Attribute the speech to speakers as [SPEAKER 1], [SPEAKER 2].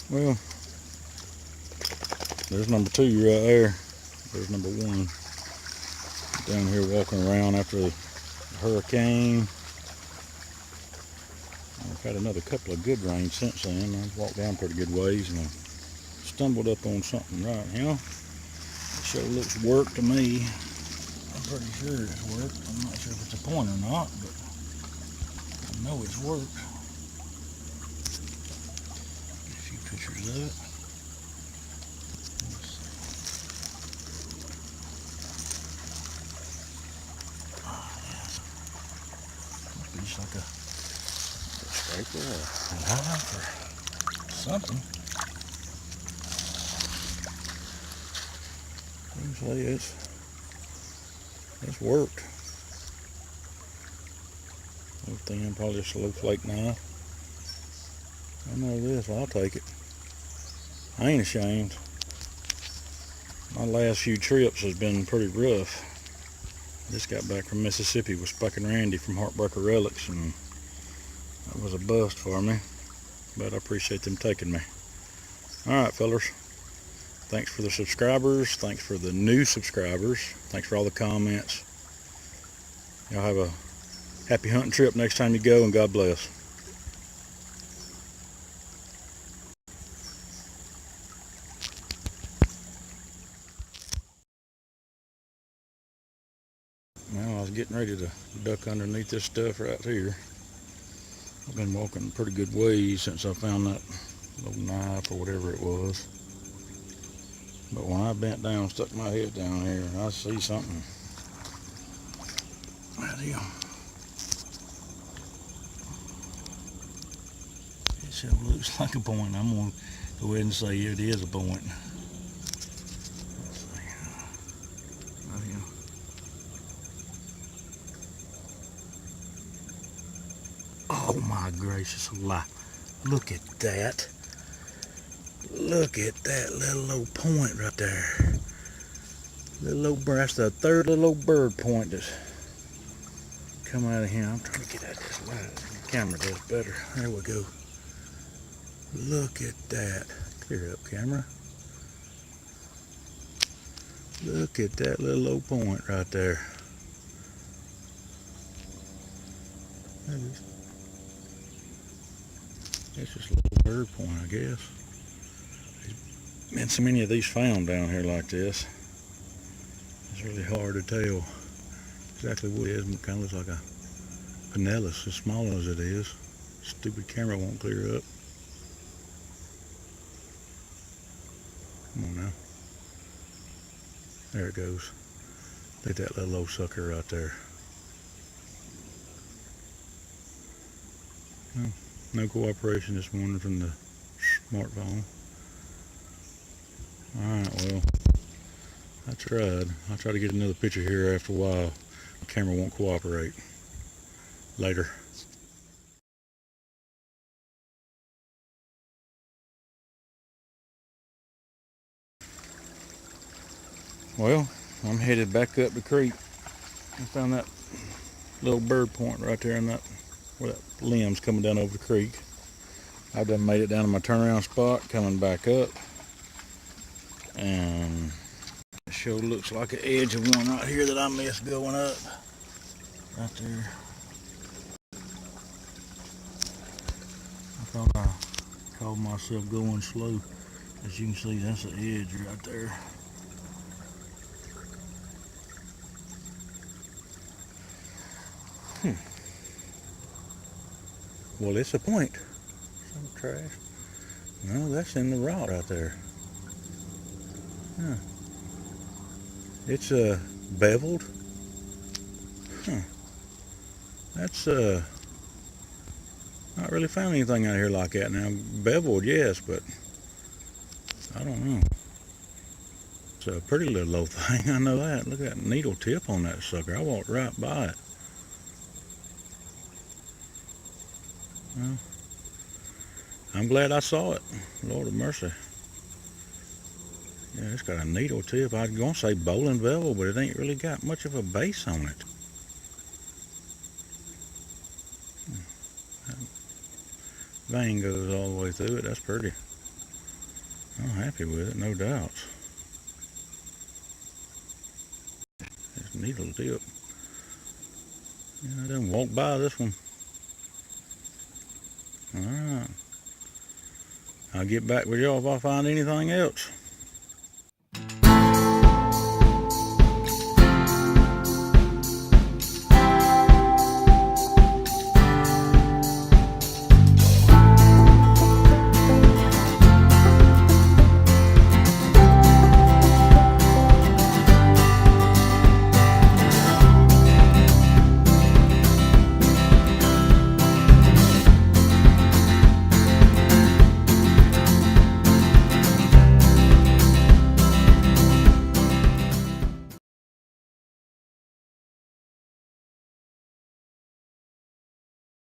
[SPEAKER 1] Well, there's number 2 right there. There's number 1 down here walking around after the hurricane. I've had another couple of good rains since then. I've walked down pretty good ways and I stumbled up on something right here. It sure looks work to me. I'm pretty sure it's work. I'm not sure if it's a point or not, but I know it's work. A few pictures of it. Let's see. Oh, yeah. Must be just like a scraper or a knife or something. Seems like it's worked. Little thing, probably just a low flake knife. I know this, I'll take it. I ain't ashamed. My last few trips has been pretty rough. Just got back from Mississippi with Spuck and Randy from Heartbreaker Relics, and that was a bust for me. But I appreciate them taking me. Alright, fellers. Thanks for the subscribers. Thanks for the new subscribers. Thanks for all the comments. Y'all have a happy hunting trip next time you go, and God bless. Well, I was getting ready to duck underneath this stuff right here. I've been walking pretty good ways since I found that little knife or whatever it was. But when I bent down, stuck my head down here, I see something. Right here. It sure looks like a point. I'm going to go ahead and say it is a point. Let's see. Right here. Oh my gracious alive. Look at that. Look at that little old point right there. Little old bird. That's the third little old bird point that's come out of here. I'm trying to get at this light. The camera does better. There we go. Look at that. Clear up, camera. Look at that little old point right there. It's just a little bird point, I guess. There's been so many of these found down here like this. It's really hard to tell exactly what it is. It kind of looks like a pinellas, as small as it is. Stupid camera won't clear up. Come on now. There it goes. Look at that little old sucker right there. No cooperation this morning from the smartphone. Alright, well, I tried. I'll try to get another picture here after a while. The camera won't cooperate. Later. Well, I'm headed back up the creek. I found that little bird point right there in that where that limb's coming down over the creek. I've done made it down to my turnaround spot, coming back up, and it sure looks like an edge of one right here that I missed going up. Right there. I thought I called myself going slow. As you can see, that's the edge right there. Well, it's a point. Some trash. No, that's in the rock right there. Huh. It's beveled. Huh. That's not really found anything out here like that now. Beveled, yes, but I don't know. It's a pretty little old thing. I know that. Look at that needle tip on that sucker. I walked right by it. Well, I'm glad I saw it. Lord of mercy. Yeah, it's got a needle tip. I was going to say bowling bevel, but it ain't really got much of a base on it. That vein goes all the way through it. That's pretty. happy with it, no doubt. It's a neat little dip. I didn't walk by this one. Alright. I'll get back with y'all if I find anything else.